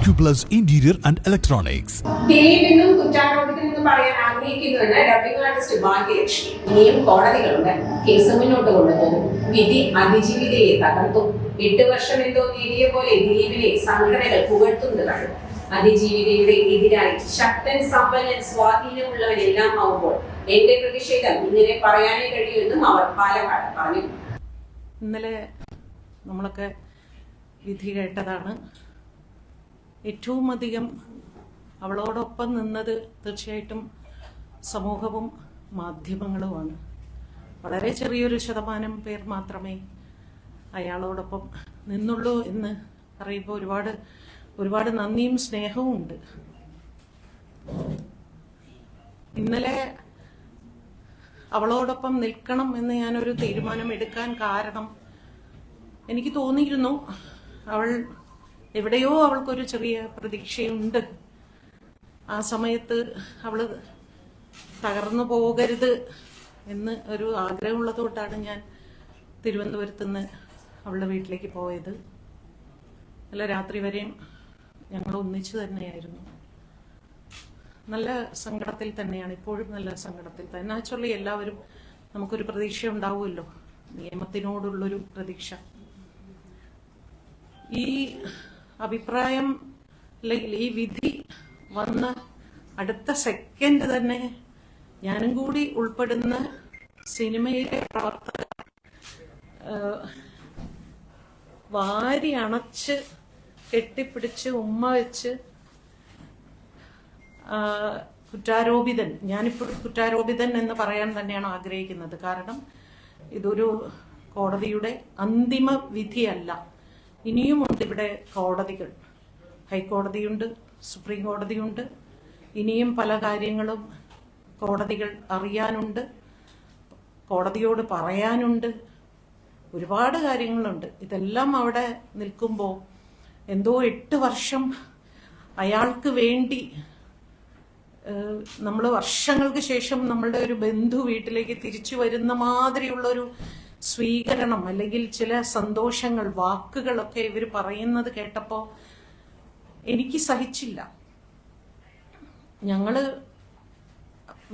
Acuplus Interior and Electronics. ദിലീപിനും കുറ്റാരോപിതനെന്ന് പറയാൻ ആഗ്രഹിക്കുന്നുവെന്ന് dubbing artist Bhagyalakshmi. ഇനിയും കോടതികളുണ്ട്. കേസ് മുന്നോട്ട് കൊണ്ടുപോകും. വിധി അതിജീവിതയെ തകർത്തു. 8 വർഷം എന്തോ നേടിയ പോലെ ദിലീപിനെ സംഘടനകൾ പുകഴ്ത്തുന്നതാണ്. അതിജീവിതയുടെ എതിരായി ശക്തൻ, സമ്പന്നൻ, സ്വാധീനമുള്ളവരെല്ലാം ആവുമ്പോൾ എന്റെ പ്രതിഷേധം ഇങ്ങനെ പറയാനേ കഴിയുമെന്നും അവർ പാലക്കാട് പറഞ്ഞു. ഇന്നലെ നമ്മളൊക്കെ വിധി കേട്ടതാണ്. ഏറ്റവും അധികം അവളോടൊപ്പം നിന്നത് തീർച്ചയായിട്ടും സമൂഹവും മാധ്യമങ്ങളുമാണ്. വളരെ ചെറിയൊരു ശതമാനം പേർ മാത്രമേ അയാളോടൊപ്പം നിന്നുള്ളൂ എന്ന് പറയുമ്പോൾ ഒരുപാട് നന്ദിയും സ്നേഹവും ഉണ്ട്. ഇന്നലെ അവളോടൊപ്പം നിൽക്കണം എന്ന് ഞാനൊരു തീരുമാനം എടുക്കാൻ കാരണം എനിക്ക് തോന്നിയിരുന്നു അവൾ എവിടെയോ അവൾക്കൊരു ചെറിയ പ്രതീക്ഷയുണ്ട്. ആ സമയത്ത് അവള് തകർന്നു പോകരുത് എന്ന് ഒരു ആഗ്രഹമുള്ളതുകൊണ്ടാണ് ഞാൻ തിരുവനന്തപുരത്ത് നിന്ന് അവളുടെ വീട്ടിലേക്ക് പോയത്. നല്ല രാത്രി വരെയും ഞങ്ങൾ ഒന്നിച്ചു തന്നെയായിരുന്നു. നല്ല സങ്കടത്തിൽ തന്നെയാണ്, ഇപ്പോഴും നല്ല സങ്കടത്തിൽ തന്നെ. നാച്ചുറലി എല്ലാവരും നമുക്കൊരു പ്രതീക്ഷ ഉണ്ടാവുമല്ലോ, നിയമത്തിനോടുള്ളൊരു പ്രതീക്ഷ. ഈ അഭിപ്രായം അല്ലെങ്കിൽ ഈ വിധി വന്ന അടുത്ത സെക്കൻഡ് തന്നെ ഞാനും കൂടി ഉൾപ്പെടുന്ന സിനിമയിലെ പ്രവർത്തകർ വാരി അണച്ച് കെട്ടിപ്പിടിച്ച് ഉമ്മ വെച്ച് കുറ്റാരോപിതൻ, ഞാനിപ്പോൾ കുറ്റാരോപിതൻ എന്ന് പറയാൻ തന്നെയാണ് ആഗ്രഹിക്കുന്നത്. കാരണം ഇതൊരു കോടതിയുടെ അന്തിമ വിധിയല്ല. ഇനിയുമുണ്ട് ഇവിടെ കോടതികൾ. ഹൈക്കോടതിയുണ്ട്, സുപ്രീം കോടതിയുണ്ട്. ഇനിയും പല കാര്യങ്ങളും കോടതികൾ അറിയാനുണ്ട്, കോടതിയോട് പറയാനുണ്ട്. ഒരുപാട് കാര്യങ്ങളുണ്ട്. ഇതെല്ലാം അവിടെ നിൽക്കുമ്പോൾ എന്തോ 8 വർഷം അയാൾക്ക് വേണ്ടി നമ്മൾ വർഷങ്ങൾക്ക് ശേഷം നമ്മളുടെ ഒരു ബന്ധു വീട്ടിലേക്ക് തിരിച്ചു വരുന്ന മാതിരിയുള്ളൊരു സ്വീകരണം അല്ലെങ്കിൽ ചില സന്തോഷങ്ങൾ, വാക്കുകളൊക്കെ ഇവർ പറയുന്നത് കേട്ടപ്പോൾ എനിക്ക് സഹിച്ചില്ല. ഞങ്ങള്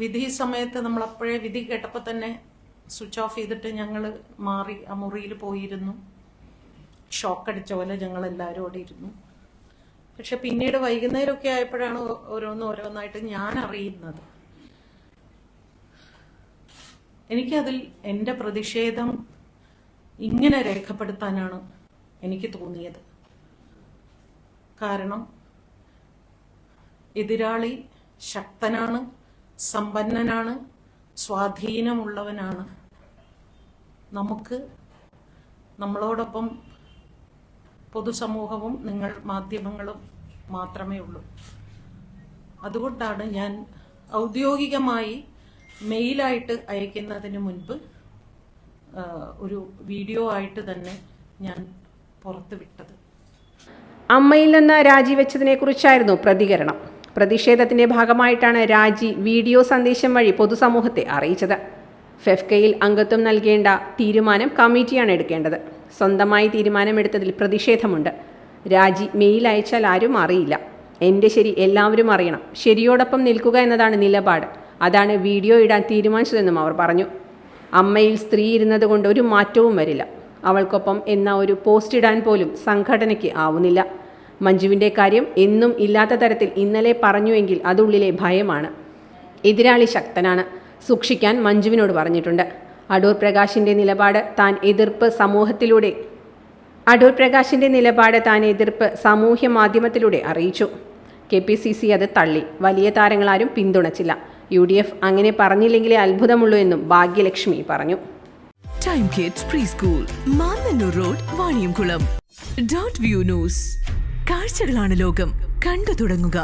വിധി സമയത്ത് നമ്മളപ്പോഴേ വിധി കേട്ടപ്പോൾ തന്നെ സ്വിച്ച് ഓഫ് ചെയ്തിട്ട് ഞങ്ങൾ മാറി ആ മുറിയിൽ പോയിരുന്നു. ഷോക്കടിച്ച പോലെ ഞങ്ങൾ എല്ലാവരും അവിടെ ഇരുന്നു. പക്ഷെ പിന്നീട് വൈകുന്നേരമൊക്കെ ആയപ്പോഴാണ് ഓരോന്നായിട്ട് ഞാൻ അറിയുന്നത്. എനിക്കതിൽ എൻ്റെ പ്രതിഷേധം ഇങ്ങനെ രേഖപ്പെടുത്താനാണ് എനിക്ക് തോന്നിയത്. കാരണം എതിരാളി ശക്തനാണ്, സമ്പന്നനാണ്, സ്വാധീനമുള്ളവനാണ്. നമ്മളോടൊപ്പം പൊതുസമൂഹവും നിങ്ങൾ മാധ്യമങ്ങളും മാത്രമേ ഉള്ളൂ. അതുകൊണ്ടാണ് ഞാൻ ഔദ്യോഗികമായി മെയിലായിട്ട് അയക്കുന്നതിന് മുൻപ് ഒരു വീഡിയോ ആയിട്ട് തന്നെ ഞാൻ പുറത്തുവിട്ടത്. അമ്മയിൽ നിന്ന് രാജിവെച്ചതിനെ കുറിച്ചായിരുന്നു പ്രതികരണം. പ്രതിഷേധത്തിന്റെ ഭാഗമായിട്ടാണ് രാജി വീഡിയോ സന്ദേശം വഴി പൊതുസമൂഹത്തെ അറിയിച്ചത്. ഫെഫ്കയിൽ അംഗത്വം നൽകേണ്ട തീരുമാനം കമ്മിറ്റിയാണ് എടുക്കേണ്ടത്. സ്വന്തമായി തീരുമാനമെടുത്തതിൽ പ്രതിഷേധമുണ്ട്. രാജി മെയിൽ അയച്ചാൽ ആരും അറിയില്ല. എൻ്റെ ശരി എല്ലാവരും അറിയണം. ശരിയോടൊപ്പം നിൽക്കുക എന്നതാണ് നിലപാട്. അതാണ് വീഡിയോ ഇടാൻ തീരുമാനിച്ചതെന്നും അവർ പറഞ്ഞു. അമ്മയിൽ സ്ത്രീ ഇരുന്നത് കൊണ്ട് ഒരു മാറ്റവും വരില്ല. അവൾക്കൊപ്പം എന്ന ഒരു പോസ്റ്റ് ഇടാൻ പോലും സംഘടനയ്ക്ക് ആവുന്നില്ല. മഞ്ജുവിൻ്റെ കാര്യം എന്നും ഇല്ലാത്ത തരത്തിൽ ഇന്നലെ പറഞ്ഞുവെങ്കിൽ അതുള്ളിലെ ഭയമാണ്. എതിരാളി ശക്തനാണ്, സൂക്ഷിക്കാൻ മഞ്ജുവിനോട് പറഞ്ഞിട്ടുണ്ട്. അടൂർ പ്രകാശിൻ്റെ നിലപാട് താൻ എതിർപ്പ് സാമൂഹ്യ മാധ്യമത്തിലൂടെ അറിയിച്ചു. KPCC അത് തള്ളി. വലിയ താരങ്ങളാരും പിന്തുണച്ചില്ല. UDF അങ്ങനെ പറഞ്ഞില്ലെങ്കിലേ അത്ഭുതമുള്ളൂ എന്നും ഭാഗ്യലക്ഷ്മി പറഞ്ഞു. Time kids pre school, Mannannur road, Vaniyamkulam. Dot view news. കാഴ്ചകളാണ് ലോകം, കണ്ടു തുടങ്ങുക.